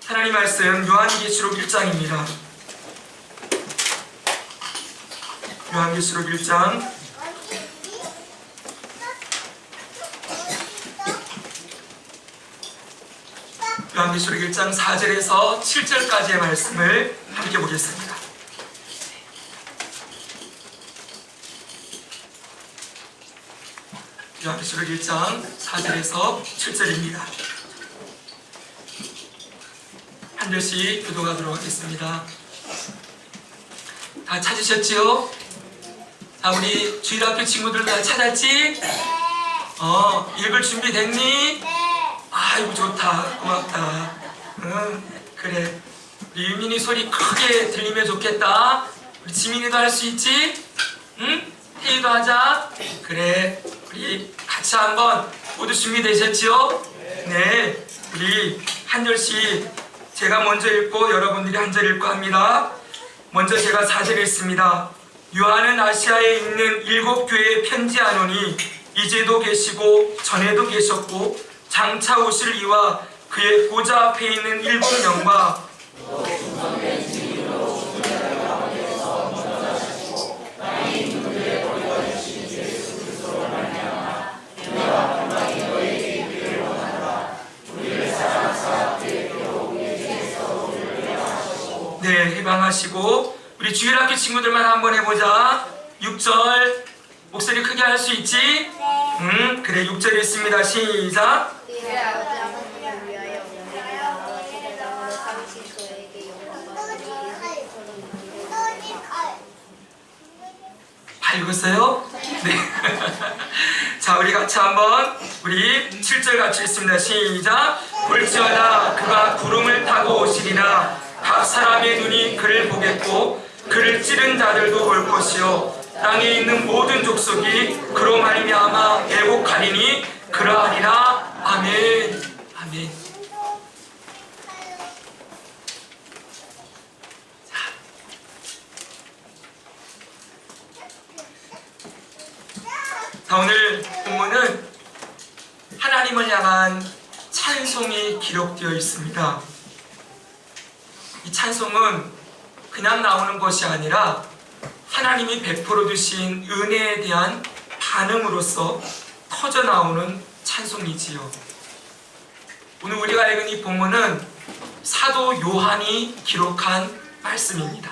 하나님 말씀 요한계시록 1장입니다. 요한계시록 1장 요한계시록 1장 4절에서 7절까지의 말씀을 함께 보겠습니다. 요한계시록 1장 4절에서 7절입니다. 한 절씩 교독하도록 하겠습니다. 다 찾으셨지요? 자, 우리 주일학교 친구들 다 찾았지? 읽을 준비 됐니? 아이고 좋다, 고맙다. 그래, 우리 유민이 소리 크게 들리면 좋겠다. 우리 지민이도 할 수 있지? 응? 태희도 하자. 그래, 우리 같이 한번 모두 준비되셨지요? 네, 우리 한 절씩 제가 먼저 읽고 여러분들이 한 절 읽고 합니다. 먼저 제가 4절 읽습니다. 요한은 아시아에 있는 7교회에 편지하노니 이제도 계시고 전에도 계셨고 장차 오실 이와 그의 보좌 앞에 있는 7명과 네, 해방하시고 우리 주일학교 친구들만 한번 해보자. 6절 목소리 크게 할 수 있지? 그래, 6절 읽습니다. 시작. 읽었어요? 네. 자, 우리 같이 한번 우리 7절 같이 읽습니다. 시작. 볼지어다 그가 구름을 타고 오시리라. 각 사람의 눈이 그를 보겠고 그를 찌른 자들도 볼 것이요 땅에 있는 모든 족속이 그로 말미암아 애곡하리니 그러하리라. 아멘. 아멘. 자, 오늘 본문은 하나님을 향한 찬송이 기록되어 있습니다. 이 찬송은 그냥 나오는 것이 아니라 하나님이 베풀어 주신 은혜에 대한 반응으로서 터져 나오는 찬송이지요. 오늘 우리가 읽은 이 본문은 사도 요한이 기록한 말씀입니다.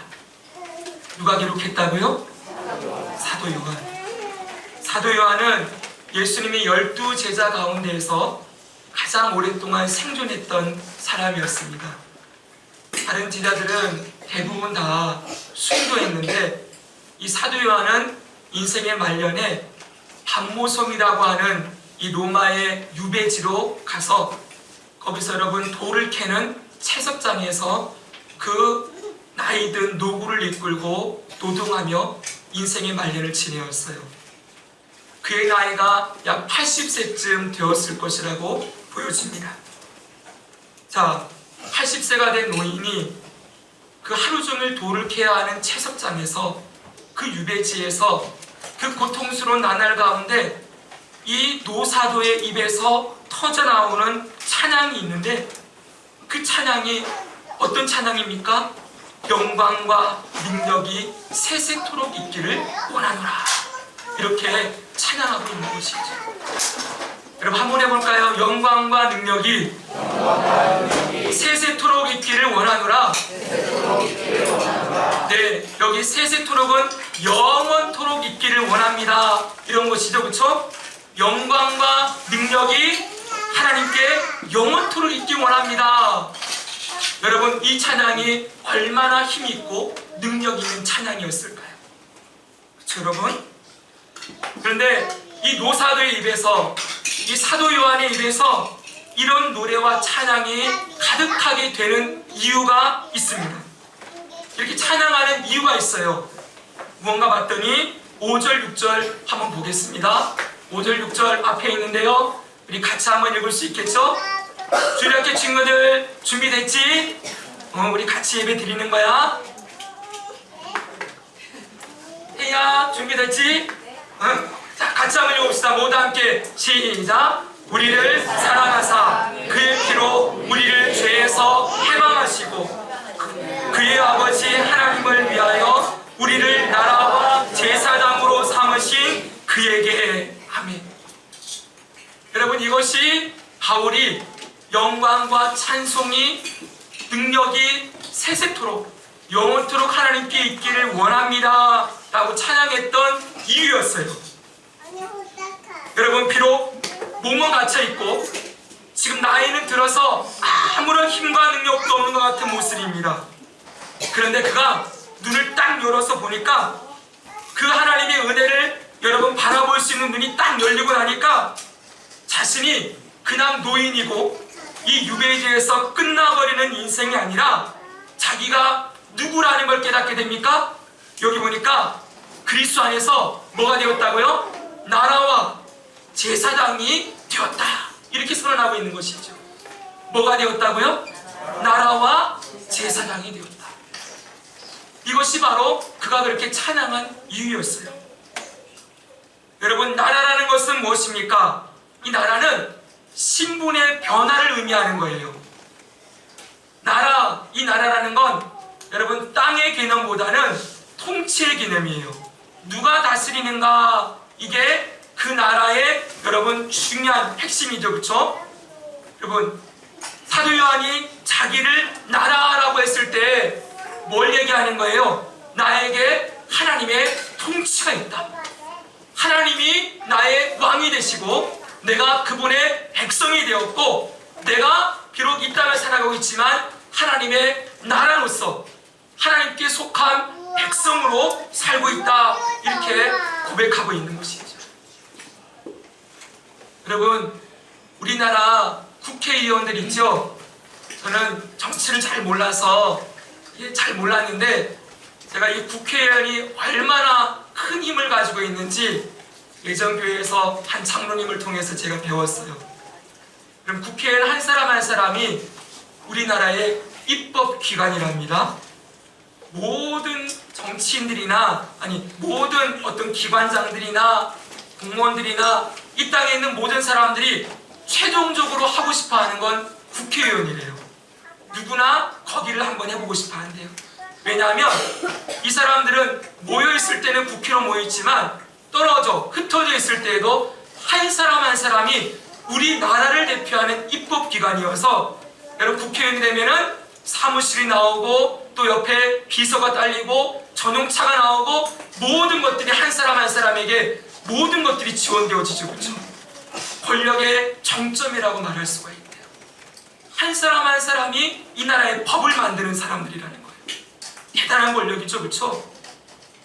누가 기록했다고요? 사도 요한. 사도 요한은 예수님의 12제자 가운데에서 가장 오랫동안 생존했던 사람이었습니다. 다른 제자들은 대부분 다 순교했는데 이 사도 요한은 인생의 말년에 밤모섬이라고 하는 이 로마의 유배지로 가서 거기서 여러분 돌을 캐는 채석장에서 그 나이든 노구를 이끌고 노동하며 인생의 말년을 지내었어요. 그의 나이가 약 80세쯤 되었을 것이라고 보여집니다. 자, 80세가 된 노인이 그 하루 종일 돌을 캐야 하는 채석장에서 그 유배지에서 그 고통스러운 나날 가운데 이 노사도의 입에서 터져나오는 찬양이 있는데 그 찬양이 어떤 찬양입니까? 영광과 능력이 세세토록 있기를 원하노라. 이렇게 찬양하고 있는 것이죠. 여러분 한번 해볼까요? 영광과 능력이 세세토록 있기를 원하노라. 네, 여기 세세토록은 영원토록 있기를 원합니다. 이런 것이죠, 그렇죠? 영광과 능력이 하나님께 영원토록 있기 원합니다. 여러분, 이 찬양이 얼마나 힘이 있고 능력 있는 찬양이었을까요? 그렇죠, 여러분? 그런데 이 노사도의 입에서, 이 사도 요한의 입에서 이런 노래와 찬양이 가득하게 되는 이유가 있습니다. 이렇게 찬양하는 이유가 있어요. 무언가 봤더니 5절, 6절 한번 보겠습니다. 5절, 6절 앞에 있는데요. 우리 같이 한번 읽을 수 있겠죠? 주일학교 친구들 준비됐지? 우리 같이 예배 드리는 거야. 혜야, 준비됐지? 응. 자, 같이 한번 읽어봅시다. 모두 함께 시작. 우리를 사랑하사 그의 피로 우리를 죄에서 해방 이것이 바울이 영광과 찬송이 능력이 세세토록 영원토록 하나님께 있기를 원합니다 라고 찬양했던 이유였어요. 여러분, 비록 몸은 갇혀있고 지금 나이는 들어서 아무런 힘과 능력도 없는 것 같은 모습입니다. 그런데 그가 눈을 딱 열어서 보니까 그 하나님의 은혜를 여러분 바라볼 수 있는 눈이 딱 열리고 나니까 자신이 그냥 노인이고 이 유배지에서 끝나버리는 인생이 아니라 자기가 누구라는 걸 깨닫게 됩니까? 여기 보니까 그리스도 안에서 뭐가 되었다고요? 나라와 제사장이 되었다. 이렇게 선언하고 있는 것이죠. 뭐가 되었다고요? 나라와 제사장이 되었다. 이것이 바로 그가 그렇게 찬양한 이유였어요. 여러분, 나라라는 것은 무엇입니까? 이 나라는 신분의 변화를 의미하는 거예요. 이 나라라는 건 여러분 땅의 개념보다는 통치의 개념이에요. 누가 다스리는가, 이게 그 나라의 여러분 중요한 핵심이죠. 그렇죠? 여러분, 사도 요한이 자기를 나라라고 했을 때 뭘 얘기하는 거예요? 나에게 하나님의 통치가 있다. 하나님이 나의 왕이 되시고 내가 그분의 백성이 되었고 내가 비록 이 땅을 살아가고 있지만 하나님의 나라로서 하나님께 속한 백성으로 살고 있다. 이렇게 고백하고 있는 것이죠. 여러분, 우리나라 국회의원들 있죠? 저는 정치를 잘 몰랐는데 제가 이 국회의원이 얼마나 큰 힘을 가지고 있는지 예전교회에서 한 장로님을 통해서 제가 배웠어요. 그럼 국회의원 한 사람 한 사람이 우리나라의 입법기관이랍니다. 모든 정치인들이나 모든 어떤 기관장들이나 공무원들이나 이 땅에 있는 모든 사람들이 최종적으로 하고 싶어 하는 건 국회의원이래요. 누구나 거기를 한번 해보고 싶어 한대요. 왜냐하면 이 사람들은 모여있을 때는 국회로 모여있지만 흩어져 있을 때에도 한 사람 한 사람이 우리나라를 대표하는 입법기관이어서 여러분, 국회의원이 되면은 사무실이 나오고 또 옆에 비서가 딸리고 전용차가 나오고 모든 것들이 한 사람 한 사람에게 모든 것들이 지원되어지죠. 그렇죠? 권력의 정점이라고 말할 수가 있대요. 한 사람 한 사람이 이 나라의 법을 만드는 사람들이라는 거예요. 대단한 권력이죠. 그렇죠?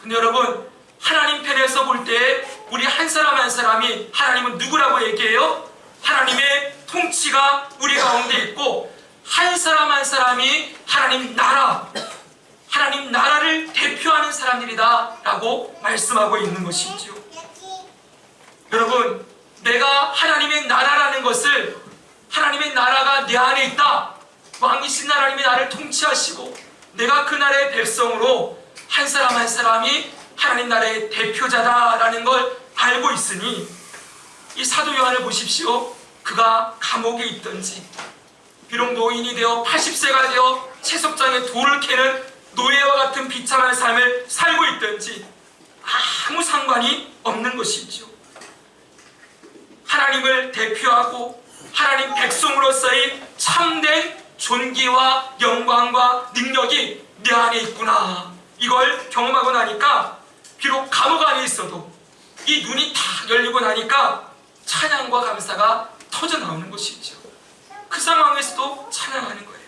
근데 여러분, 하나님 편에서 볼 때 우리 한 사람 한 사람이 하나님은 누구라고 얘기해요? 하나님의 통치가 우리 가운데 있고 한 사람 한 사람이 하나님 나라를 대표하는 사람들이다 라고 말씀하고 있는 것이죠. 여러분, 내가 하나님의 나라라는 것을, 하나님의 나라가 내 안에 있다, 왕이신 하나님이 나를 통치하시고 내가 그 나라의 백성으로 한 사람 한 사람이 하나님 나라의 대표자다라는 걸 알고 있으니 이 사도 요한을 보십시오. 그가 감옥에 있든지 비록 노인이 되어 80세가 되어 채석장에 돌을 캐는 노예와 같은 비참한 삶을 살고 있든지 아무 상관이 없는 것이죠. 하나님을 대표하고 하나님 백성으로서의 참된 존귀와 영광과 능력이 내 안에 있구나, 이걸 경험하고 나니까 비록 감옥 안에 있어도 이 눈이 탁 열리고 나니까 찬양과 감사가 터져 나오는 것이죠. 그 상황에서도 찬양하는 거예요.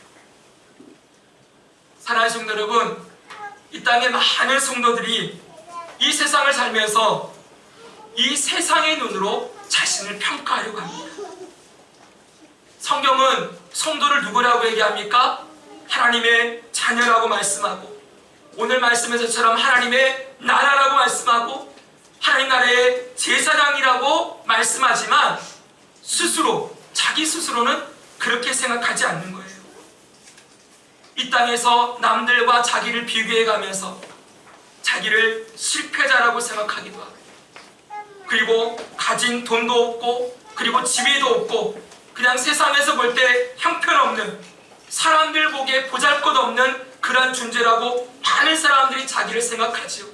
사랑하는 성도 여러분, 이 땅의 많은 성도들이 이 세상을 살면서 이 세상의 눈으로 자신을 평가하려고 합니다. 성경은 성도를 누구라고 얘기합니까? 하나님의 자녀라고 말씀하고 오늘 말씀에서처럼 하나님의 나라라고 말씀하고 하나님 나라의 제사장이라고 말씀하지만 자기 스스로는 그렇게 생각하지 않는 거예요. 이 땅에서 남들과 자기를 비교해가면서 자기를 실패자라고 생각하기도 하고, 그리고 가진 돈도 없고 그리고 지위도 없고 그냥 세상에서 볼 때 형편없는, 사람들 보기에 보잘것없는 그런 존재라고 많은 사람들이 자기를 생각하죠.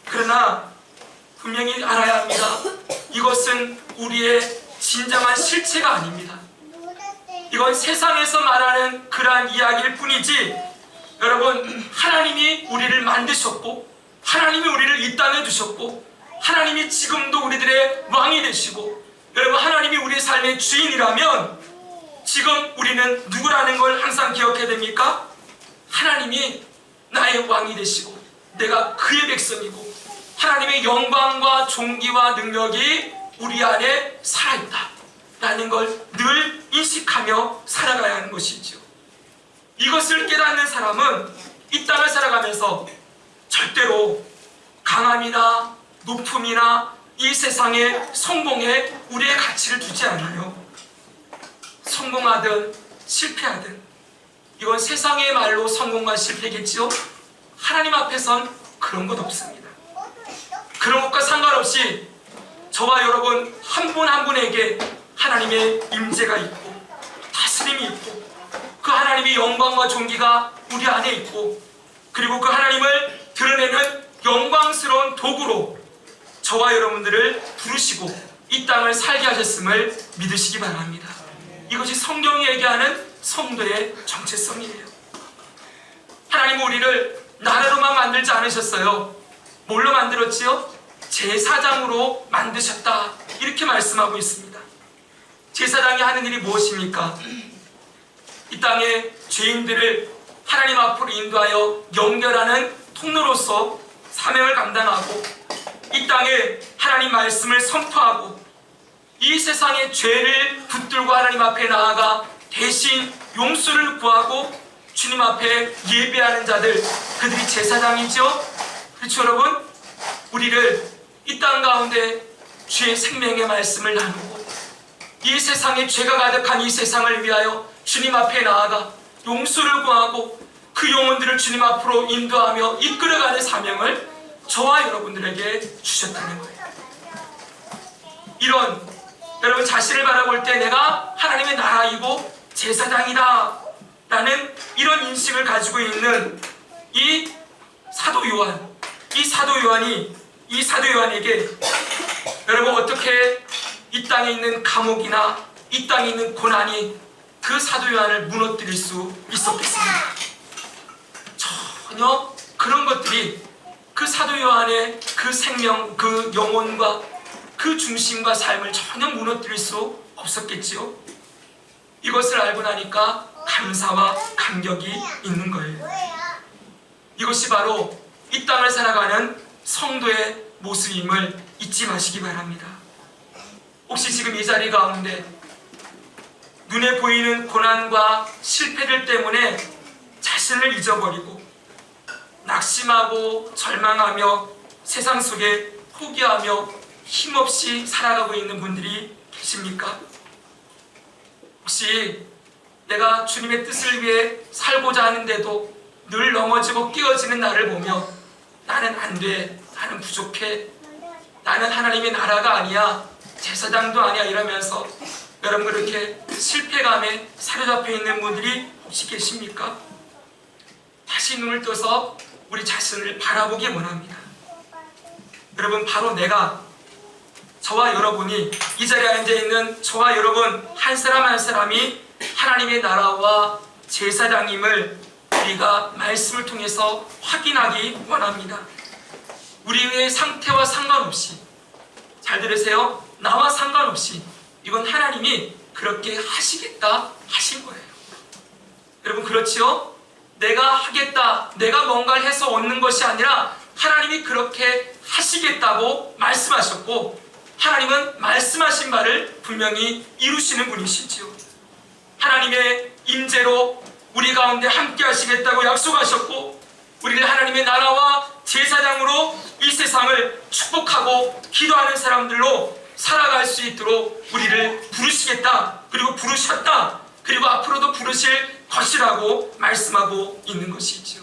그러나 분명히 알아야 합니다. 이것은 우리의 진정한 실체가 아닙니다. 이건 세상에서 말하는 그러한 이야기일 뿐이지, 여러분, 하나님이 우리를 만드셨고 하나님이 우리를 이 땅에 두셨고 하나님이 지금도 우리들의 왕이 되시고, 여러분, 하나님이 우리의 삶의 주인이라면 지금 우리는 누구라는 걸 항상 기억해야 됩니까? 하나님이 나의 왕이 되시고 내가 그의 백성이고 하나님의 영광과 존귀와 능력이 우리 안에 살아있다 라는 걸 늘 인식하며 살아가야 하는 것이죠. 이것을 깨닫는 사람은 이 땅을 살아가면서 절대로 강함이나 높음이나 이 세상의 성공에 우리의 가치를 두지 않아요. 성공하든 실패하든 이건 세상의 말로 성공과 실패겠지요. 하나님 앞에선 그런 것 없습니다. 그런 것과 상관없이 저와 여러분 한 분 한 분에게 하나님의 임재가 있고 다스림이 있고 그 하나님의 영광과 존귀가 우리 안에 있고, 그리고 그 하나님을 드러내는 영광스러운 도구로 저와 여러분들을 부르시고 이 땅을 살게 하셨음을 믿으시기 바랍니다. 이것이 성경이 얘기하는 성도의 정체성이에요. 하나님은 우리를 나라로만 만들지 않으셨어요. 뭘로 만들었지요? 제사장으로 만드셨다, 이렇게 말씀하고 있습니다. 제사장이 하는 일이 무엇입니까? 이 땅의 죄인들을 하나님 앞으로 인도하여 연결하는 통로로서 사명을 감당하고 이 땅에 하나님 말씀을 선포하고 이 세상의 죄를 붙들고 하나님 앞에 나아가 대신 용서를 구하고 주님 앞에 예배하는 자들, 그들이 제사장이죠. 그렇죠, 여러분? 우리를 이 땅 가운데 주의 생명의 말씀을 나누고 이 세상에 죄가 가득한 이 세상을 위하여 주님 앞에 나아가 용서를 구하고 그 영혼들을 주님 앞으로 인도하며 이끌어가는 사명을 저와 여러분들에게 주셨다는 거예요. 이런, 여러분 자신을 바라볼 때 내가 하나님의 나라이고 제사장이다 라는 이런 인식을 가지고 있는 이 사도 요한, 이 사도 요한에게 여러분 어떻게 이 땅에 있는 감옥이나 이 땅에 있는 고난이 그 사도 요한을 무너뜨릴 수 있었겠습니까? 전혀 그런 것들이 그 사도 요한의 그 생명, 그 영혼과 그 중심과 삶을 전혀 무너뜨릴 수 없었겠지요. 이것을 알고 나니까 감사와 감격이 있는 거예요. 이것이 바로 이 땅을 살아가는 성도의 모습임을 잊지 마시기 바랍니다. 혹시 지금 이 자리 가운데 눈에 보이는 고난과 실패들 때문에 자신을 잊어버리고 낙심하고 절망하며 세상 속에 포기하며 힘없이 살아가고 있는 분들이 계십니까? 혹시 내가 주님의 뜻을 위해 살고자 하는데도 늘 넘어지고 깨어지는 나를 보며 나는 안 돼, 나는 부족해, 나는 하나님의 나라가 아니야, 제사장도 아니야 이러면서 여러분 그렇게 실패감에 사로잡혀 있는 분들이 혹시 계십니까? 다시 눈을 떠서 우리 자신을 바라보기 원합니다. 여러분, 바로 내가, 저와 여러분이, 이 자리에 앉아있는 저와 여러분 한 사람 한 사람이 하나님의 나라와 제사장임을 우리가 말씀을 통해서 확인하기 원합니다. 우리의 상태와 상관없이, 잘 들으세요, 나와 상관없이 이건 하나님이 그렇게 하시겠다 하신 거예요. 여러분 그렇지요? 내가 하겠다, 내가 뭔가를 해서 얻는 것이 아니라 하나님이 그렇게 하시겠다고 말씀하셨고 하나님은 말씀하신 바를 분명히 이루시는 분이시지요. 하나님의 임재로 우리 가운데 함께 하시겠다고 약속하셨고 우리를 하나님의 나라와 제사장으로 이 세상을 축복하고 기도하는 사람들로 살아갈 수 있도록 우리를 부르시겠다, 그리고 부르셨다, 그리고 앞으로도 부르실 것이라고 말씀하고 있는 것이지요.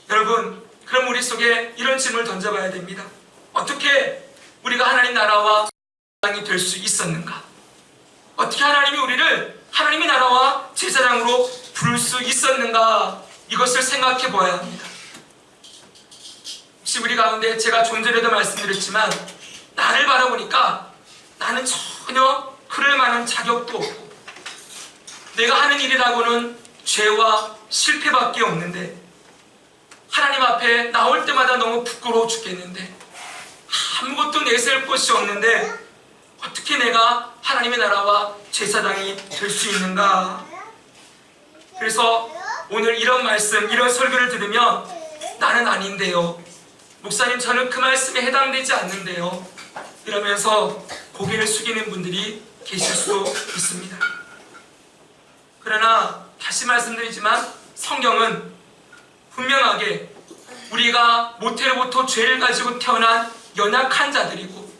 여러분, 그럼 우리 속에 이런 질문을 던져봐야 됩니다. 어떻게 우리가 하나님 나라와 제사장이 될 수 있었는가? 어떻게 하나님이 우리를 하나님의 나라와 제사장으로 부를 수 있었는가? 이것을 생각해 보아야 합니다. 혹시 우리 가운데 제가 좀 전에도 말씀드렸지만 나를 바라보니까 나는 전혀 그럴 만한 자격도 없고 내가 하는 일이라고는 죄와 실패밖에 없는데 하나님 앞에 나올 때마다 너무 부끄러워 죽겠는데 아무것도 내세울 것이 없는데 어떻게 내가 하나님의 나라와 제사장이 될 수 있는가? 그래서 오늘 이런 말씀, 이런 설교를 들으면 나는 아닌데요, 목사님 저는 그 말씀에 해당되지 않는데요, 이러면서 고개를 숙이는 분들이 계실 수 있습니다. 그러나 다시 말씀드리지만 성경은 분명하게 우리가 모태로부터 죄를 가지고 태어난 연약한 자들이고,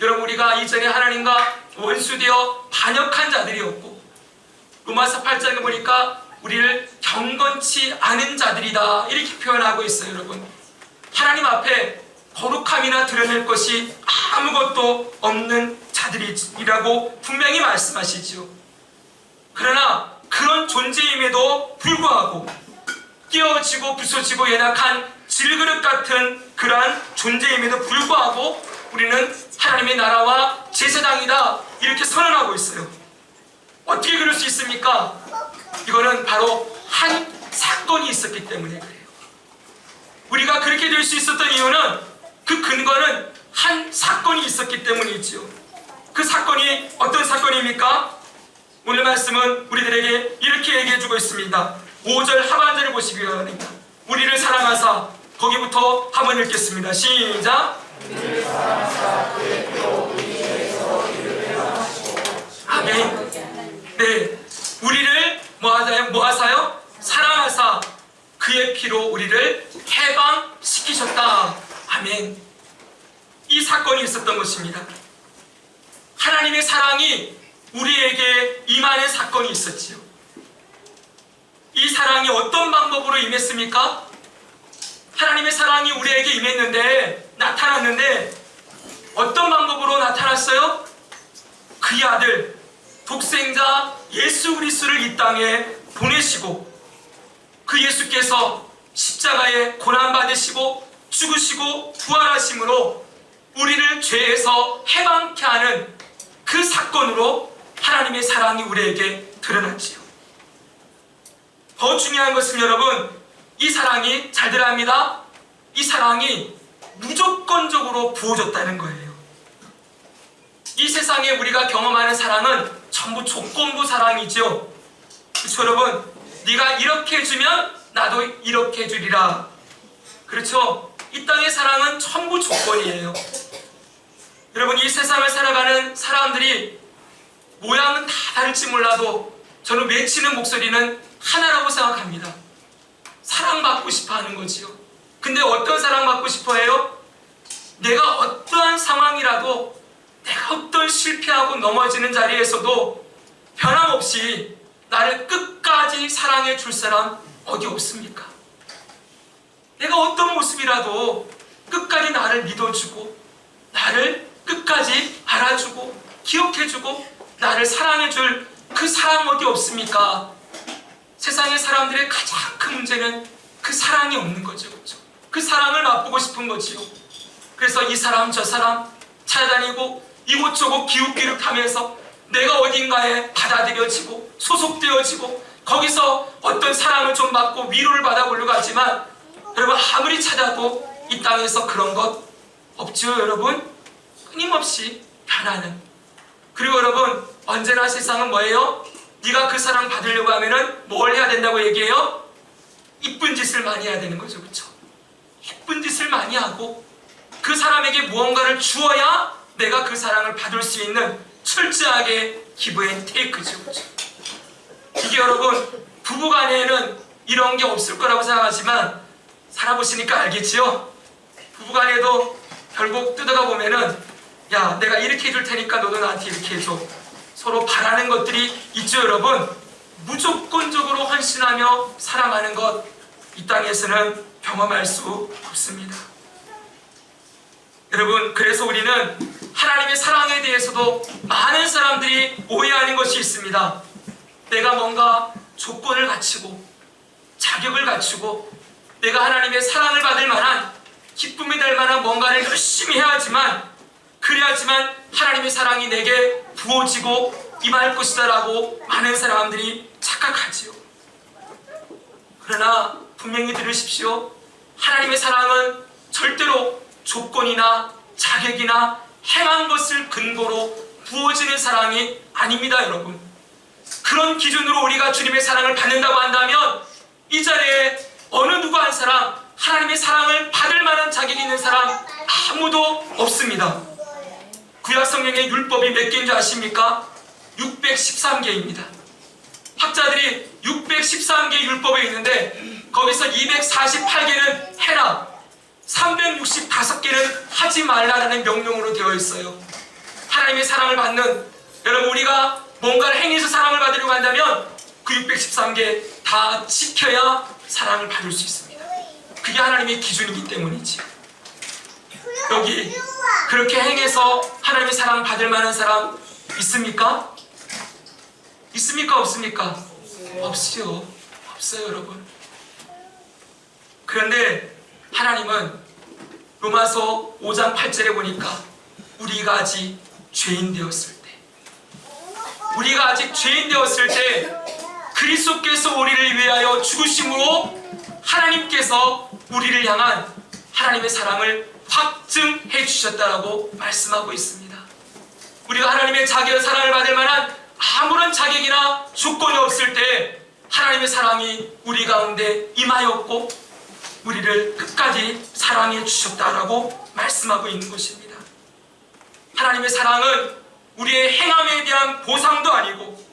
여러분 우리가 이전에 하나님과 원수되어 반역한 자들이었고, 로마서 8장에 보니까 우리를 경건치 않은 자들이다 이렇게 표현하고 있어요. 여러분 하나님 앞에 거룩함이나 드러낼 것이 아무것도 없는 자들이라고 분명히 말씀하시죠. 그러나 그런 존재임에도 불구하고 깨어지고 부서지고 연약한 질그릇 같은 그러한 존재임에도 불구하고 우리는 하나님의 나라와 제사장이다 이렇게 선언하고 있어요. 어떻게 그럴 수 있습니까? 이거는 바로 한 사건이 있었기 때문에 그래요. 우리가 그렇게 될 수 있었던 이유는 그 근거는 한 사건이 있었기 때문이지요. 그 사건이 어떤 사건입니까? 오늘 말씀은 우리들에게 이렇게 얘기해주고 있습니다. 5절 하반절을 보시기 바랍니다. 우리를 사랑하사, 거기부터 한번 읽겠습니다. 시작. 아멘. 네, 우리를 뭐 하사요? 사랑하사 그의 피로 우리를 해방시키셨다. 아멘. 이 사건이 있었던 것입니다. 하나님의 사랑이 우리에게 임하는 사건이 있었지요. 이 사랑이 어떤 방법으로 임했습니까? 하나님의 사랑이 우리에게 임했는데, 나타났는데 어떤 방법으로 나타났어요? 그의 아들 독생자 예수 그리스도를 이 땅에 보내시고, 그 예수께서 십자가에 고난받으시고 죽으시고 부활하심으로 우리를 죄에서 해방케 하는 그 사건으로 하나님의 사랑이 우리에게 드러났지요. 더 중요한 것은 여러분, 이 사랑이 잘 들어야 합니다. 이 사랑이 무조건적으로 부어졌다는 거예요. 이 세상에 우리가 경험하는 사랑은 전부 조건부 사랑이죠. 그렇죠 여러분? 네가 이렇게 해주면 나도 이렇게 해주리라. 그렇죠? 이 땅의 사랑은 전부 조건이에요. 여러분 이 세상을 살아가는 사람들이 모양은 다 다를지 몰라도 저는 외치는 목소리는 하나라고 생각합니다. 사랑받고 싶어 하는 거지요. 근데 어떤 사랑받고 싶어 해요? 내가 어떠한 상황이라도, 내가 어떤 실패하고 넘어지는 자리에서도 변함없이 나를 끝까지 사랑해 줄 사람 어디 없습니까? 내가 어떤 모습이라도 끝까지 나를 믿어주고, 나를 끝까지 알아주고 기억해주고 나를 사랑해줄 그 사람 어디 없습니까? 세상의 사람들의 가장 큰 문제는 그 사랑이 없는 거죠. 그렇죠? 그 사랑을 맛보고 싶은 거지요. 그래서 이 사람 저 사람 찾아다니고 이곳저곳 기웃기웃하면서 내가 어딘가에 받아들여지고 소속되어지고 거기서 어떤 사랑을 좀 받고 위로를 받아보려고 하지만 여러분 아무리 찾아도 이 땅에서 그런 것 없죠. 여러분 끊임없이 변하는. 그리고 여러분 언제나 세상은 뭐예요? 네가 그 사랑 받으려고 하면은 뭘 해야 된다고 얘기해요? 이쁜 짓을 많이 해야 되는 거죠. 그렇죠? 이쁜 짓을 많이 하고 그 사람에게 무언가를 주어야 내가 그 사랑을 받을 수 있는 철저하게 기브앤테이크죠. 그렇죠? 이게 여러분 부부간에는 이런 게 없을 거라고 생각하지만 살아보시니까 알겠지요? 부부간에도 결국 뜯어가 보면은 야 내가 이렇게 해줄 테니까 너도 나한테 이렇게 해줘. 서로 바라는 것들이 있죠. 여러분 무조건적으로 헌신하며 사랑하는 것 이 땅에서는 경험할 수 없습니다. 여러분 그래서 우리는 하나님의 사랑에 대해서도 많은 사람들이 오해하는 것이 있습니다. 내가 뭔가 조건을 갖추고 자격을 갖추고 내가 하나님의 사랑을 받을 만한 기쁨이 될 만한 뭔가를 열심히 해야지만 그래야지만 하나님의 사랑이 내게 부어지고 임할 것이다 라고 많은 사람들이 착각하지요. 그러나 분명히 들으십시오. 하나님의 사랑은 절대로 조건이나 자격이나 행한 것을 근거로 부어지는 사랑이 아닙니다, 여러분. 그런 기준으로 우리가 주님의 사랑을 받는다고 한다면 이 자리에 어느 누구 한 사람, 하나님의 사랑을 받을 만한 자격이 있는 사람 아무도 없습니다. 구약 성경의 율법이 몇 개인 줄 아십니까? 613개입니다. 학자들이 613개의 율법이 있는데 거기서 248개는 해라, 365개는 하지 말라라는 명령으로 되어 있어요. 하나님의 사랑을 받는, 여러분, 우리가 뭔가를 행해서 사랑을 받으려고 한다면 그 613개 다 지켜야 사랑을 받을 수 있습니다. 그게 하나님의 기준이기 때문이지. 여기 그렇게 행해서 하나님의 사랑 받을 만한 사람 있습니까? 있습니까? 없습니까? 없지요. 없어요, 여러분. 그런데 하나님은 로마서 5장 8절에 보니까 우리가 아직 죄인 되었을 때 그리스도께서 우리를 위하여 죽으심으로 하나님께서 우리를 향한 하나님의 사랑을 확증해 주셨다라고 말씀하고 있습니다. 우리가 하나님의 자기의 사랑을 받을 만한 아무런 자격이나 조건이 없을 때 하나님의 사랑이 우리 가운데 임하였고 우리를 끝까지 사랑해 주셨다라고 말씀하고 있는 것입니다. 하나님의 사랑은 우리의 행함에 대한 보상도 아니고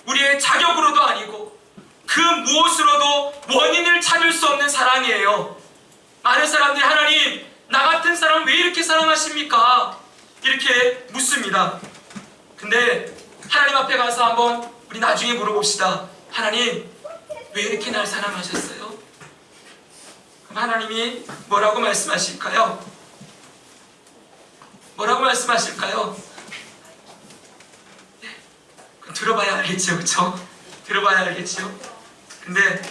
우리의 자격으로도 아니고 그 무엇으로도 원인을 찾을 수 없는 사랑이에요. 많은 사람들이 하나님, 나 같은 사람 왜 이렇게 사랑하십니까? 이렇게 묻습니다. 근데 하나님 앞에 가서 한번 우리 나중에 물어봅시다. 하나님, 왜 이렇게 날 사랑하셨어요? 그럼 하나님이 뭐라고 말씀하실까요? 뭐라고 말씀하실까요? 네, 들어봐야 알겠죠, 그렇죠? 들어봐야 알겠죠? 근데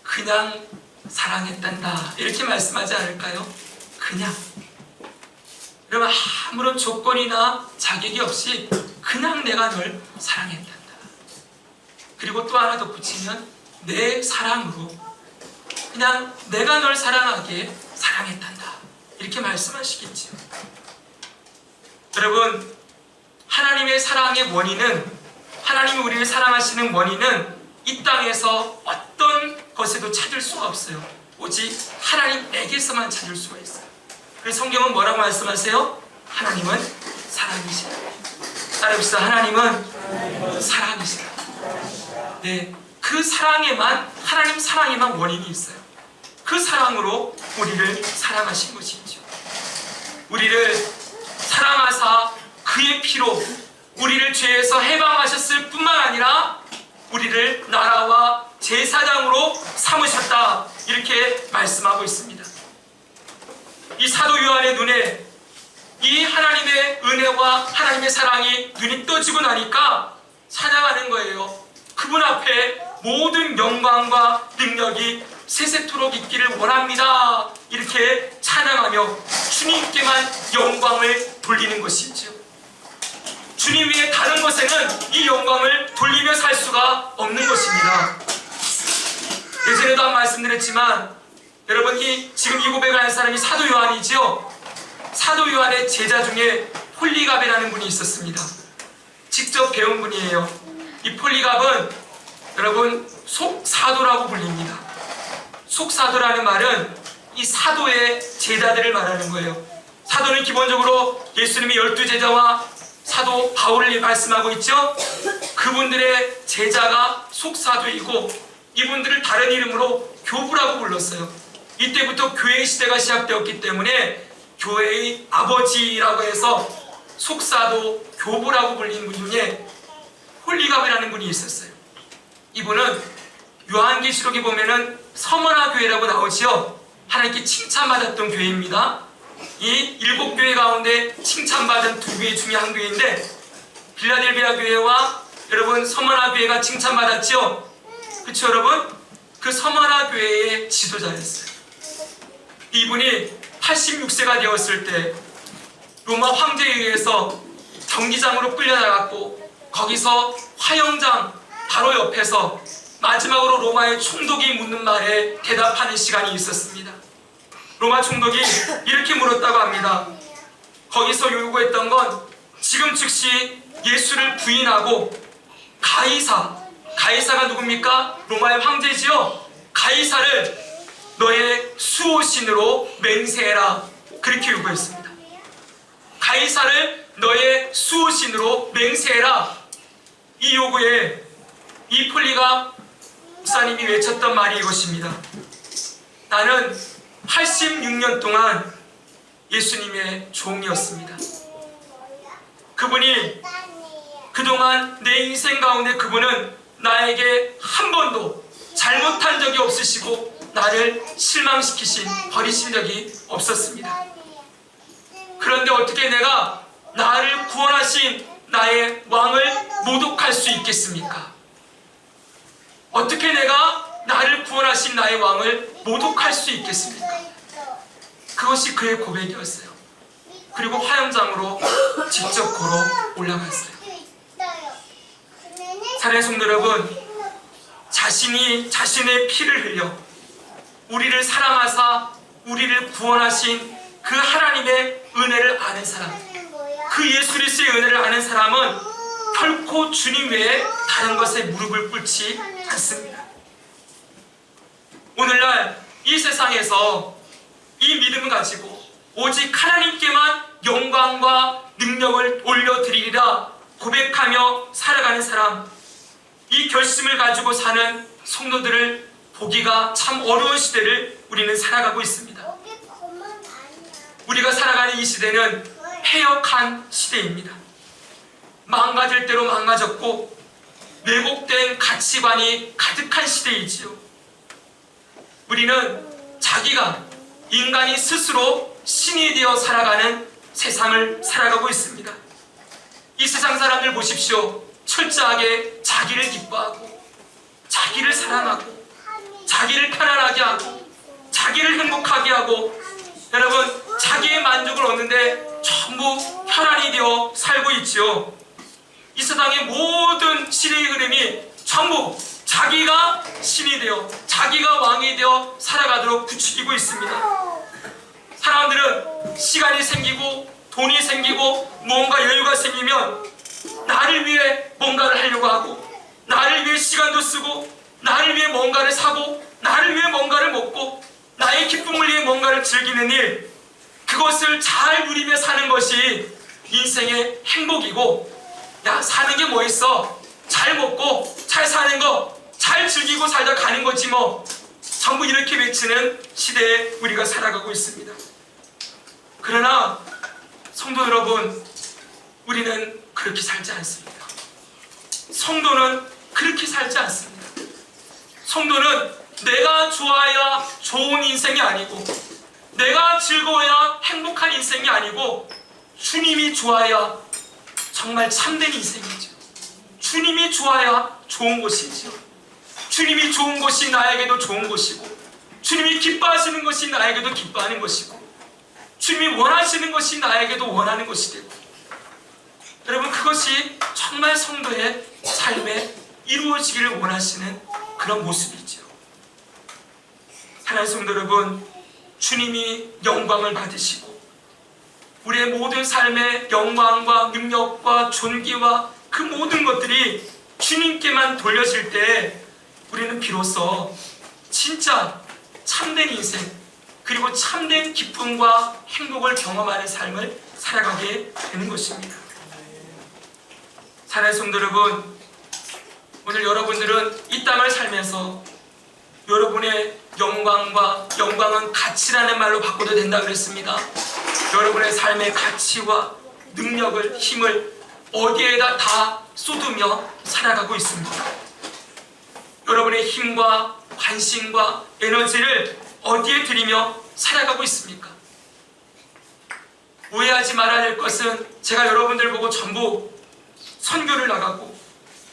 그냥 사랑했단다 이렇게 말씀하지 않을까요? 그냥. 그러면 아무런 조건이나 자격이 없이 그냥 내가 널 사랑했단다. 그리고 또 하나 덧붙이면 내 사랑으로 그냥 내가 널 사랑하게 사랑했단다 이렇게 말씀하시겠지요. 여러분, 하나님의 사랑의 원인은, 하나님이 우리를 사랑하시는 원인은 이 땅에서 어떤 것에도 찾을 수가 없어요. 오직 하나님에게서만 찾을 수가 있어요. 그래서 성경은 뭐라고 말씀하세요? 하나님은 사랑이시다. 따라합시다. 하나님은 사랑이시다. 네, 그 사랑에만, 하나님 사랑에만 원인이 있어요. 그 사랑으로 우리를 사랑하신 것이죠. 우리를 사랑하사 그의 피로 우리를 죄에서 해방하셨을 뿐만 아니라 우리를 나라와 제사장으로 삼으셨다 이렇게 말씀하고 있습니다. 이 사도 요한의 눈에 이 하나님의 은혜와 하나님의 사랑이 눈이 떠지고 나니까 찬양하는 거예요. 그분 앞에 모든 영광과 능력이 세세토록 있기를 원합니다 이렇게 찬양하며 주님께만 영광을 돌리는 것이죠. 주님 위에 다른 것에는 이 영광을 돌리며 살 수가 없는 것입니다. 예전에도 한 말씀드렸지만 여러분, 지금 이 고백을 한 사람이 사도 요한이지요. 사도 요한의 제자 중에 폴리갑이라는 분이 있었습니다. 직접 배운 분이에요. 이 폴리갑은 여러분 속사도라고 불립니다. 속사도라는 말은 이 사도의 제자들을 말하는 거예요. 사도는 기본적으로 예수님의 12제자와 사도 바울을 말씀하고 있죠. 그분들의 제자가 속사도이고 이분들을 다른 이름으로 교부라고 불렀어요. 이때부터 교회 시대가 시작되었기 때문에 교회의 아버지라고 해서 속사도, 교부라고 불린 분 중에 폴리갑이라는 분이 있었어요. 이분은 요한계시록에 보면은 서머나 교회라고 나오지요. 하나님께 칭찬받았던 교회입니다. 이 7교회 가운데 칭찬받은 2교회 중에 한 교회인데 빌라델비아 교회와 여러분 서머나 교회가 칭찬받았죠. 그렇죠, 여러분? 그 서머나 교회의 지도자였어요. 이분이 86세가 되었을 때 로마 황제에 의해서 경기장으로 끌려나갔고 거기서 화형장 바로 옆에서 마지막으로 로마의 총독이 묻는 말에 대답하는 시간이 있었습니다. 로마 총독이 이렇게 물었다고 합니다. 거기서 요구했던 건 지금 즉시 예수를 부인하고 가이사가 누굽니까? 로마의 황제지요. 가이사를 너의 수호신으로 맹세해라. 그렇게 요구했습니다. 가이사를 너의 수호신으로 맹세해라. 이 요구에 이폴리가 목사님이 외쳤던 말이 이것입니다. 나는 86년 동안 예수님의 종이었습니다. 그분이 그동안 내 인생 가운데 그분은 나에게 한 번도 잘못한 적이 없으시고 나를 실망시키신 버리신 적이 없었습니다. 그런데 어떻게 내가 나를 구원하신 나의 왕을 모독할 수 있겠습니까? 어떻게 내가 나를 구원하신 나의 왕을 모독할 수 있겠습니까? 그것이 그의 고백이었어요. 그리고 화형장으로 직접 걸어 올라갔어요. 사랑하는 성도 여러분, 자신이 자신의 피를 흘려 우리를 사랑하사 우리를 구원하신 그 하나님의 은혜를 아는 사람, 그 예수 그리스도의 은혜를 아는 사람은 결코 주님 외에 다른 것에 무릎을 꿇지 않습니다. 오늘날 이 세상에서 이 믿음을 가지고 오직 하나님께만 영광과 능력을 올려드리리라 고백하며 살아가는 사람, 이 결심을 가지고 사는 성도들을 보기가 참 어려운 시대를 우리는 살아가고 있습니다. 우리가 살아가는 이 시대는 패역한 시대입니다. 망가질 대로 망가졌고 왜곡된 가치관이 가득한 시대이지요. 우리는 인간이 스스로 신이 되어 살아가는 세상을 살아가고 있습니다. 이 세상 사람들 보십시오. 철저하게 자기를 기뻐하고 자기를 사랑하고 자기를 편안하게 하고 자기를 행복하게 하고, 여러분, 자기의 만족을 얻는데 전부 혈안이 되어 살고 있지요. 이 세상의 모든 시대의 흐름이 전부 자기가 신이 되어 자기가 왕이 되어 살아가도록 부추기고 있습니다. 사람들은 시간이 생기고 돈이 생기고 무언가 여유가 생기면 나를 위해 뭔가를 하려고 하고, 나를 위해 시간도 쓰고, 나를 위해 뭔가를 사고, 나를 위해 뭔가를 먹고, 나의 기쁨을 위해 뭔가를 즐기는 일, 그것을 잘 누리며 사는 것이 인생의 행복이고, 야, 사는 게 뭐 있어? 잘 먹고 잘 사는 거, 잘 즐기고 살다 가는 거지 뭐. 전부 이렇게 외치는 시대에 우리가 살아가고 있습니다. 그러나 성도 여러분, 우리는 그렇게 살지 않습니다. 성도는 그렇게 살지 않습니다. 성도는 내가 좋아야 좋은 인생이 아니고, 내가 즐거워야 행복한 인생이 아니고, 주님이 좋아야 정말 참된 인생이죠. 주님이 좋아야 좋은 곳이죠. 주님이 좋은 곳이 나에게도 좋은 곳이고, 주님이 기뻐하시는 것이 나에게도 기뻐하는 것이고, 주님이 원하시는 것이 나에게도 원하는 것이 되고, 여러분, 그것이 정말 성도의 삶에 이루어지기를 원하시는 그런 모습이죠. 사랑하는 성도 여러분, 주님이 영광을 받으시고 우리의 모든 삶의 영광과 능력과 존귀와 그 모든 것들이 주님께만 돌려질 때 우리는 비로소 진짜 참된 인생, 그리고 참된 기쁨과 행복을 경험하는 삶을 살아가게 되는 것입니다. 사랑하는 성도 여러분, 오늘 여러분들은 이 땅을 살면서 여러분의 영광은 가치라는 말로 바꿔도 된다 그랬습니다. 여러분의 삶의 가치와 능력을, 힘을 어디에다 다 쏟으며 살아가고 있습니다. 여러분의 힘과 관심과 에너지를 어디에 들이며 살아가고 있습니까? 오해하지 말아야 할 것은, 제가 여러분들 보고 전부 선교를 나가고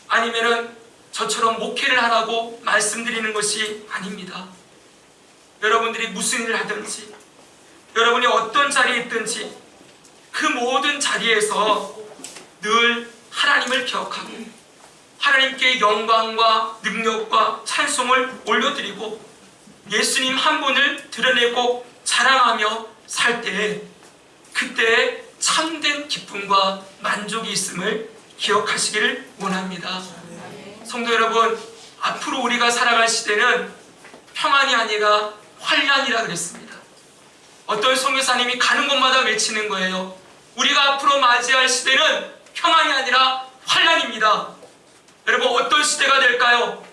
아니면은 저처럼 목회를 하라고 말씀드리는 것이 아닙니다. 여러분들이 무슨 일을 하든지, 여러분이 어떤 자리에 있든지 그 모든 자리에서 늘 하나님을 기억하고 하나님께 영광과 능력과 찬송을 올려드리고 예수님 한 분을 드러내고 자랑하며 살 때 그때 참된 기쁨과 만족이 있음을 기억하시기를 원합니다. 성도 여러분, 앞으로 우리가 살아갈 시대는 평안이 아니라 환란이라 그랬습니다. 어떤 선교사님이 가는 곳마다 외치는 거예요. 우리가 앞으로 맞이할 시대는 평안이 아니라 환란입니다. 여러분, 어떤 시대가 될까요?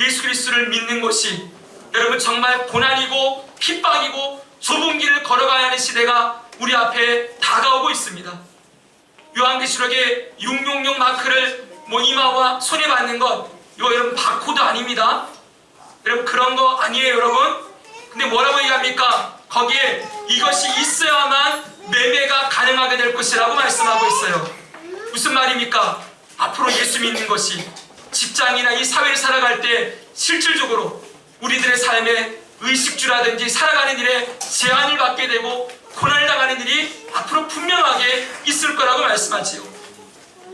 예수 그리스도를 믿는 것이 여러분 정말 고난이고 핍박이고 좁은 길을 걸어가야 하는 시대가 우리 앞에 다가오고 있습니다. 요한계시록에 666 마크를 이마와 손에 받는 것, 이거 여러분 바코드 아닙니다. 여러분 그런 거 아니에요, 여러분. 근데 뭐라고 얘기합니까? 거기에 이것이 있어야만 매매가 가능하게 될 것이라고 말씀하고 있어요. 무슨 말입니까? 앞으로 예수 믿는 것이 직장이나 이 사회를 살아갈 때 실질적으로 우리들의 삶에 의식주라든지 살아가는 일에 제한을 받게 되고 고난을 당하는 일이 앞으로 분명하게 있을 거라고 말씀하지요.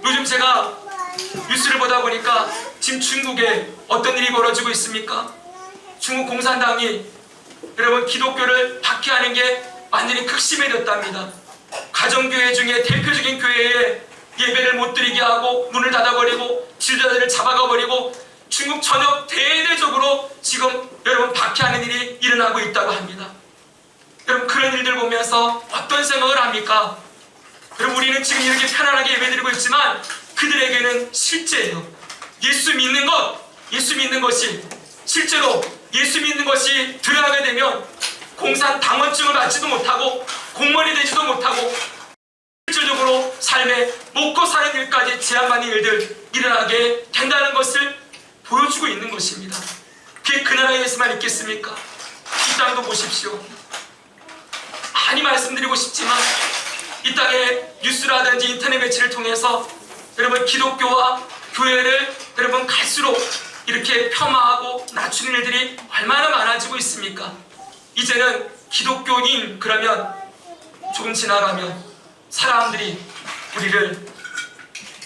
요즘 제가 뉴스를 보다 보니까 지금 중국에 어떤 일이 벌어지고 있습니까? 중국 공산당이 여러분 기독교를 박해하는 게 완전히 극심해졌답니다. 가정교회 중에 대표적인 교회에 예배를 못 드리게 하고 문을 닫아버리고 지도자들을 잡아가버리고 중국 전역 대대적으로 지금 여러분 박해하는 일이 일어나고 있다고 합니다. 여러분 그런 일들 보면서 어떤 생각을 합니까? 여러분 우리는 지금 이렇게 편안하게 예배드리고 있지만 그들에게는 실제예요. 예수 믿는 것이 실제로 예수 믿는 것이 드러나게 되면 공산당원증을 받지도 못하고 공무원이 되지도 못하고 실질적으로 삶에 먹고 사는 일까지 제한받는 일들 일어나게 된다는 것을 보여주고 있는 것입니다. 그게 그 나라에서만 있겠습니까? 이 땅도 보십시오. 많이 말씀드리고 싶지만 이 땅의 뉴스라든지 인터넷 매체를 통해서 여러분 기독교와 교회를 여러분 갈수록 이렇게 폄하하고 낮추는 일들이 얼마나 많아지고 있습니까? 이제는 기독교인 그러면 조금 지나가면 사람들이 우리를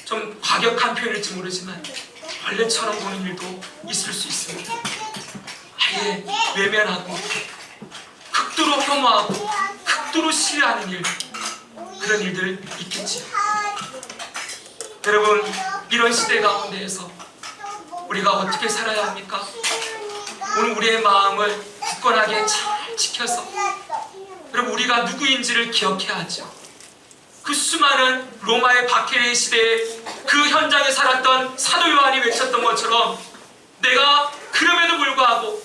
좀 과격한 표현일지 모르지만 원래처럼 보는 일도 있을 수 있습니다. 아예 외면하고 극도로 혐오하고 극도로 싫어하는 일, 그런 일들 있겠지요. 여러분 이런 시대 가운데에서 우리가 어떻게 살아야 합니까? 오늘 우리의 마음을 굳건하게 잘 지켜서 여러분 우리가 누구인지를 기억해야 하죠. 그 수많은 로마의 박해의 시대에 그 현장에 살았던 사도 요한이 외쳤던 것처럼 내가 그럼에도 불구하고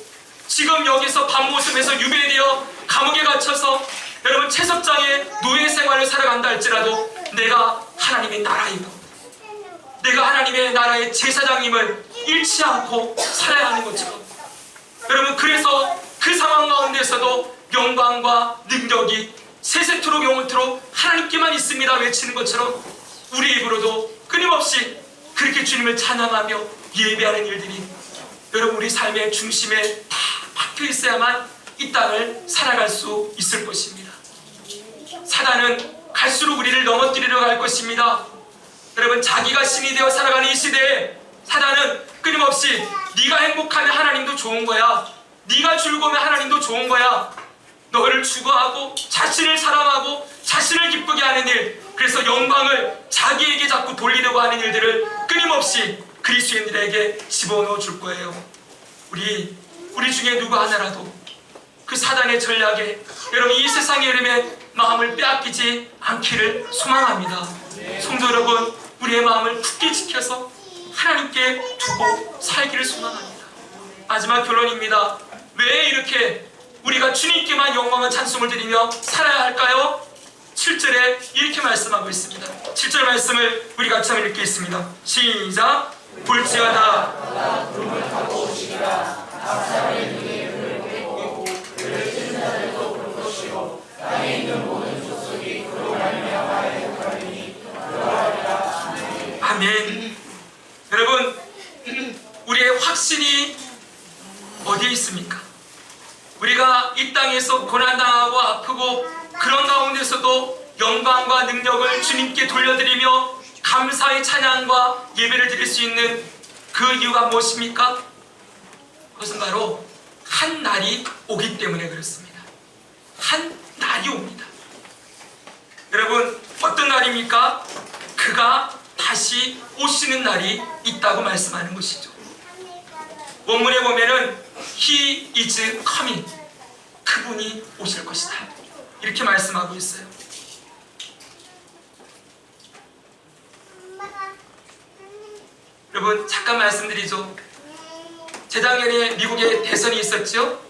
지금 여기서 밤모습에서 유배되어 감옥에 갇혀서 여러분 채석장의 노예 생활을 살아간다 할지라도 내가 하나님의 나라이고 내가 하나님의 나라의 제사장님을 잃지 않고 살아야 하는 것처럼 여러분 그래서 그 상황 가운데서도 영광과 능력이 세세토록 영원토록 하나님께만 있습니다 외치는 것처럼 우리 입으로도 끊임없이 그렇게 주님을 찬양하며 예배하는 일들이 여러분 우리 삶의 중심에 다 박혀 있어야만 이 땅을 살아갈 수 있을 것입니다. 사단은 갈수록 우리를 넘어뜨리려 갈 것입니다. 여러분 자기가 신이 되어 살아가는 이 시대에 사단은 끊임없이 네가 행복하면 하나님도 좋은 거야, 네가 즐거우면 하나님도 좋은 거야, 너를 추구하고 자신을 사랑하고 자신을 기쁘게 하는 일, 그래서 영광을 자기에게 자꾸 돌리려고 하는 일들을 끊임없이 그리스도인들에게 집어넣어 줄 거예요. 우리 중에 누구 하나라도 그 사단의 전략에 여러분 이 세상의 흐름에 마음을 빼앗기지 않기를 소망합니다. 성도 여러분 우리의 마음을 굳게 지켜서 하나님께 두고 살기를 소망합니다. 마지막 결론입니다. 왜 이렇게 우리가 주님께만 영광과 찬송을 드리며 살아야 할까요? 7절에 이렇게 말씀하고 있습니다. 7절 말씀을 우리 같이 한번 읽겠습니다. 시작! 볼지어다 구름을 타고 오시리라. 사람의 눈이 그를 보고 그를 찢은 자들도 볼 것이요 땅에 있는 모든 족속이 그로 말미암아 행복하리니 그러하리라. 아멘. 여러분 우리의 확신이 어디에 있습니까? 우리가 이 땅에서 고난당하고 아프고 그런 가운데서도 영광과 능력을 주님께 돌려드리며 감사의 찬양과 예배를 드릴 수 있는 그 이유가 무엇입니까? 그것은 바로 한 날이 오기 때문에 그렇습니다. 한 날이 옵니다. 여러분, 어떤 날입니까? 그가 다시 오시는 날이 있다고 말씀하는 것이죠. 원문에 보면은 He is coming. 그분이 오실 것이다. 이렇게 말씀하고 있어요. 여러분, 잠깐 말씀드리죠. 재작년에 미국에 대선이 있었죠.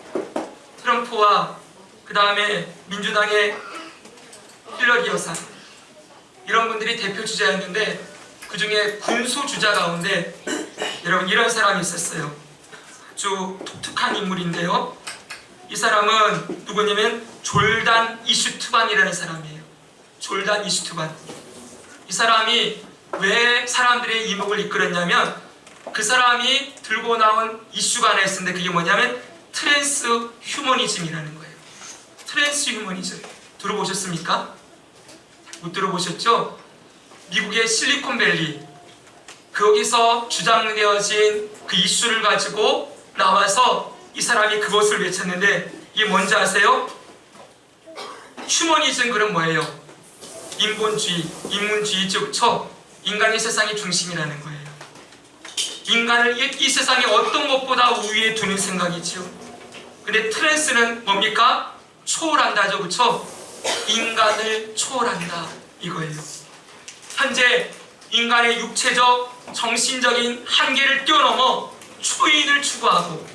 트럼프와 그 다음에 민주당의 힐러리 여사, 이런 분들이 대표 주자였는데 그 중에 군수 주자 가운데 여러분 이런 사람이 있었어요. 아주 독특한 인물인데요. 이 사람은 누구냐면 졸단 이슈투반이라는 사람이에요. 졸단 이슈투반. 이 사람이 왜 사람들의 이목을 이끌었냐면 그 사람이 들고 나온 이슈가 하나 있었는데 그게 뭐냐면 트랜스 휴머니즘이라는 거예요. 트랜스 휴머니즘. 들어보셨습니까? 못 들어보셨죠? 미국의 실리콘밸리, 거기서 주장되어진 그 이슈를 가지고 나와서 이 사람이 그것을 외쳤는데 이게 뭔지 아세요? 휴머니즘, 그럼 뭐예요? 인본주의, 인문주의, 즉 인간이 세상의 중심이라는 거예요. 인간을 이 세상에 어떤 것보다 우위에 두는 생각이지요. 근데 트랜스는 뭡니까? 초월한다죠, 그렇죠? 인간을 초월한다, 이거예요. 현재 인간의 육체적, 정신적인 한계를 뛰어넘어 초인을 추구하고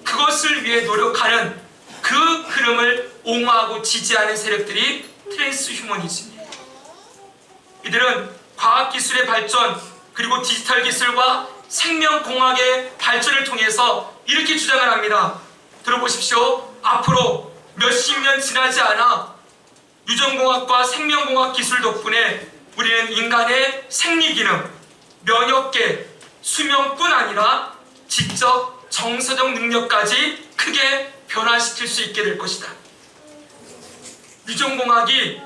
그것을 위해 노력하는 그 흐름을 옹호하고 지지하는 세력들이 트랜스 휴머니즘이에요. 이들은 과학기술의 발전 그리고 디지털 기술과 생명공학의 발전을 통해서 이렇게 주장을 합니다. 들어보십시오. 앞으로 몇십 년 지나지 않아 유전공학과 생명공학 기술 덕분에 우리는 인간의 생리기능, 면역계, 수명뿐 아니라 지적, 정서적 능력까지 크게 변화시킬 수 있게 될 것이다. 유전공학이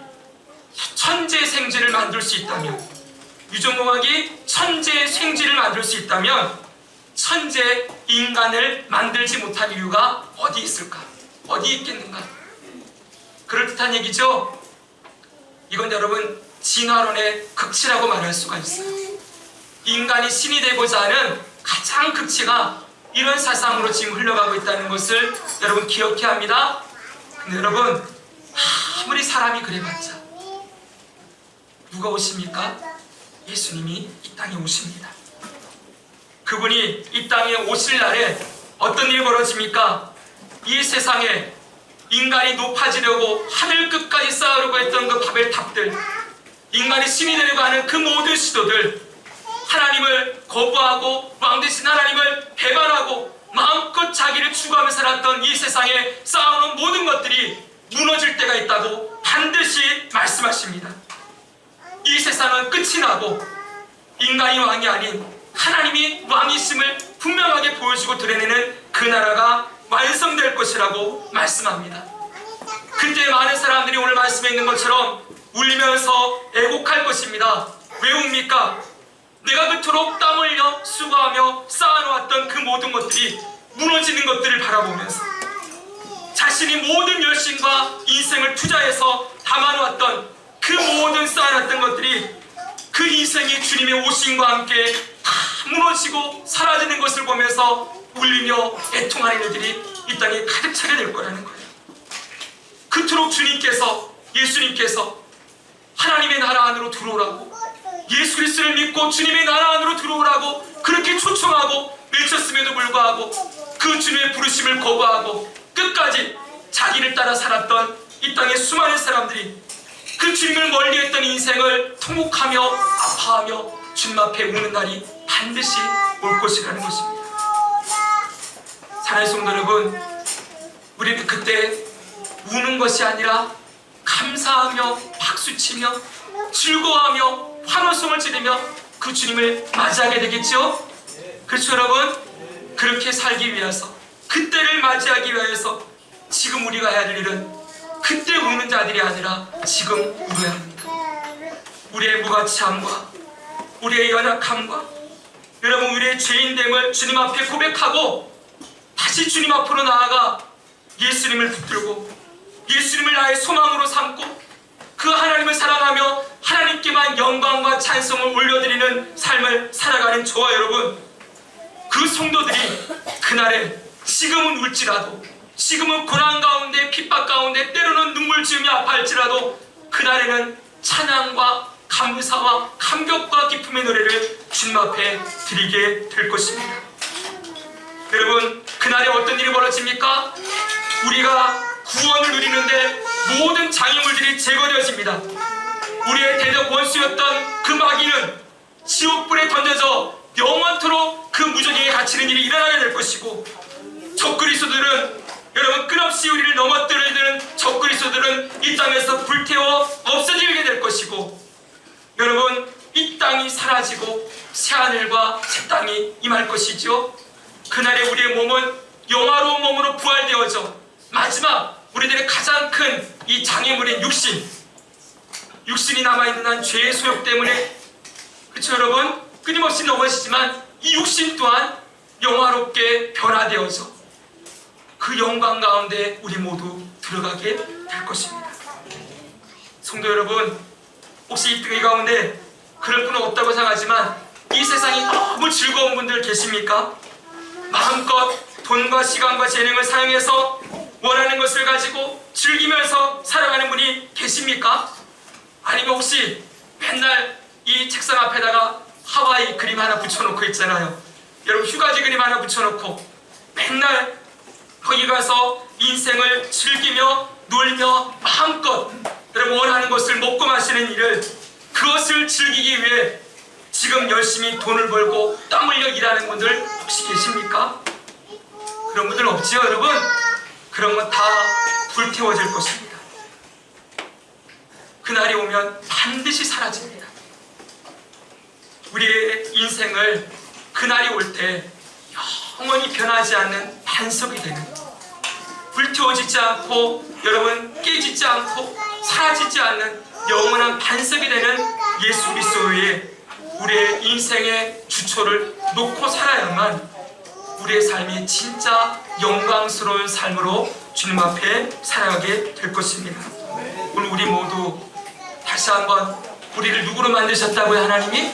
천재 생쥐를 만들 수 있다면, 천재 인간을 만들지 못한 이유가 어디 있을까? 어디 있겠는가? 그럴듯한 얘기죠? 이건 여러분 진화론의 극치라고 말할 수가 있어요. 인간이 신이 되고자 하는 가장 극치가 이런 사상으로 지금 흘러가고 있다는 것을 여러분 기억해야 합니다. 근데 여러분, 아무리 사람이 그래봤자 누가 오십니까? 예수님이 이 땅에 오십니다. 그분이 이 땅에 오실 날에 어떤 일이 벌어집니까? 이 세상에 인간이 높아지려고 하늘 끝까지 쌓으려고 했던 그 바벨탑들, 인간이 신이 되려고 하는 그 모든 시도들, 하나님을 거부하고 왕 대신 하나님을 배반하고 마음껏 자기를 추구하며 살았던 이 세상에 쌓아놓은 모든 것들이 무너질 때가 있다고 반드시 말씀하십니다. 이 세상은 끝이 나고 인간이 왕이 아닌 하나님이 왕이심을 분명하게 보여주고 드러내는 그 나라가 완성될 것이라고 말씀합니다. 그때 많은 사람들이 오늘 말씀에 있는 것처럼 울면서 애곡할 것입니다. 왜 웁니까? 내가 그토록 땀 흘려 수고하며 쌓아놓았던 그 모든 것들이 무너지는 것들을 바라보면서 자신이 모든 열심과 인생을 투자해서 담아놓았던 그 모든 쌓아놨던 것들이 그 인생이 주님의 오심과 함께 다 무너지고 사라지는 것을 보면서 울리며 애통하는 일들이 이 땅에 가득 차게 될 거라는 거예요. 그토록 주님께서, 예수님께서 하나님의 나라 안으로 들어오라고, 예수 그리스도를 믿고 주님의 나라 안으로 들어오라고 그렇게 초청하고 외쳤음에도 불구하고 그 주님의 부르심을 거부하고 끝까지 자기를 따라 살았던 이 땅의 수많은 사람들이 그 주님을 멀리했던 인생을 통곡하며 아파하며 주님 앞에 우는 날이 반드시 올 것이라는 것입니다. 사랑하는 성도 여러분, 우리는 그때 우는 것이 아니라 감사하며 박수치며 즐거워하며 환호성을 지르며 그 주님을 맞이하게 되겠죠? 그렇죠 여러분? 그렇게 살기 위해서, 그때를 맞이하기 위해서 지금 우리가 해야 할 일은 그때 우는 자들이 아니라 지금 울어야 합니다. 우리의 무가치함과 우리의 연약함과 여러분 우리의 죄인됨을 주님 앞에 고백하고 다시 주님 앞으로 나아가 예수님을 붙들고 예수님을 나의 소망으로 삼고 그 하나님을 사랑하며 하나님께만 영광과 찬송을 올려드리는 삶을 살아가는 저와 여러분, 그 성도들이 그날에 지금은 울지라도, 지금은 고난 가운데 핍박 가운데 때로는 눈물 지으며 아파할지라도 그날에는 찬양과 감사와 감격과 기쁨의 노래를 주님 앞에 드리게 될 것입니다. 여러분, 그날에 어떤 일이 벌어집니까? 우리가 구원을 누리는데 모든 장애물들이 제거되어집니다. 우리의 대적 원수였던 그 마귀는 지옥불에 던져져 영원토록 그 무전에 갇히는 일이 일어나게 될 것이고, 적그리스도들은 여러분 끝없이 우리를 넘어뜨리는 적그리스도들은 이 땅에서 불태워 없어지게 될 것이고, 여러분 이 땅이 사라지고 새하늘과 새 땅이 임할 것이죠. 그날에 우리의 몸은 영화로운 몸으로 부활되어져 마지막 우리들의 가장 큰 이 장애물인 육신이 남아있는 한 죄의 소욕 때문에, 그렇죠 여러분? 끊임없이 넘어지지만 이 육신 또한 영화롭게 변화되어서 그 영광 가운데 우리 모두 들어가게 될 것입니다. 성도 여러분, 혹시 이 가운데 그럴 분은 없다고 생각하지만 이 세상이 너무 즐거운 분들 계십니까? 마음껏 돈과 시간과 재능을 사용해서 원하는 것을 가지고 즐기면서 살아가는 분이 계십니까? 아니면 혹시 맨날 이 책상 앞에다가 하와이 그림 하나 붙여놓고 있잖아요. 여러분 휴가지 그림 하나 붙여놓고 맨날 거기 가서 인생을 즐기며 놀며 마음껏 여러분 원하는 것을 먹고 마시는 일을, 그것을 즐기기 위해 지금 열심히 돈을 벌고 땀 흘려 일하는 분들 혹시 계십니까? 그런 분들 없지요 여러분? 그런 건 다 불태워질 것입니다. 그날이 오면 반드시 사라집니다. 우리의 인생을 그날이 올 때 영원히 변하지 않는 반석이 되는, 불태워지지 않고 여러분 깨지지 않고 사라지지 않는 영원한 반석이 되는 예수 그리스도의 우리의 인생의 주초를 놓고 살아야만 우리의 삶이 진짜 영광스러운 삶으로 주님 앞에 살아가게 될 것입니다. 오늘 우리 모두 다시 한번 우리를 누구로 만드셨다고요? 하나님이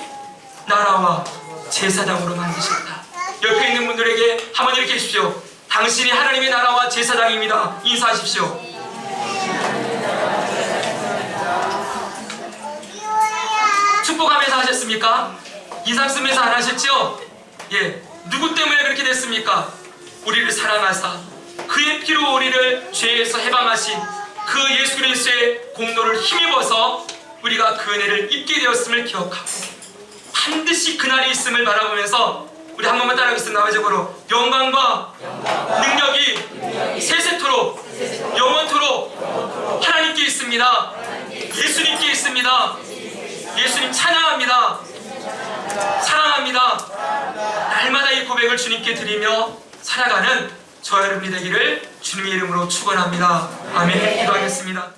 나라와 제사장으로 만드셨다. 옆에 있는 분들에게 한번 이렇게 해주십시오. 당신이 하나님의 나라와 제사장입니다. 인사하십시오. 축복하면서 하셨습니까? 인상 쓰면서 안 하셨죠? 예. 누구 때문에 그렇게 됐습니까? 우리를 사랑하사 그의 피로 우리를 죄에서 해방하신 그 예수 그리스도의 공로를 힘입어서 우리가 그 은혜를 입게 되었음을 기억하고 반드시 그날이 있음을 바라보면서 우리 한 번만 따라하겠습니다. 마지막으로 영광과 능력이 세세토록 영원토록 하나님께 있습니다. 예수님께 있습니다. 예수님 찬양합니다. 사랑합니다. 날마다 이 고백을 주님께 드리며 살아가는 저와 여러분이 되기를 주님의 이름으로 축원합니다. 아멘. 기도하겠습니다.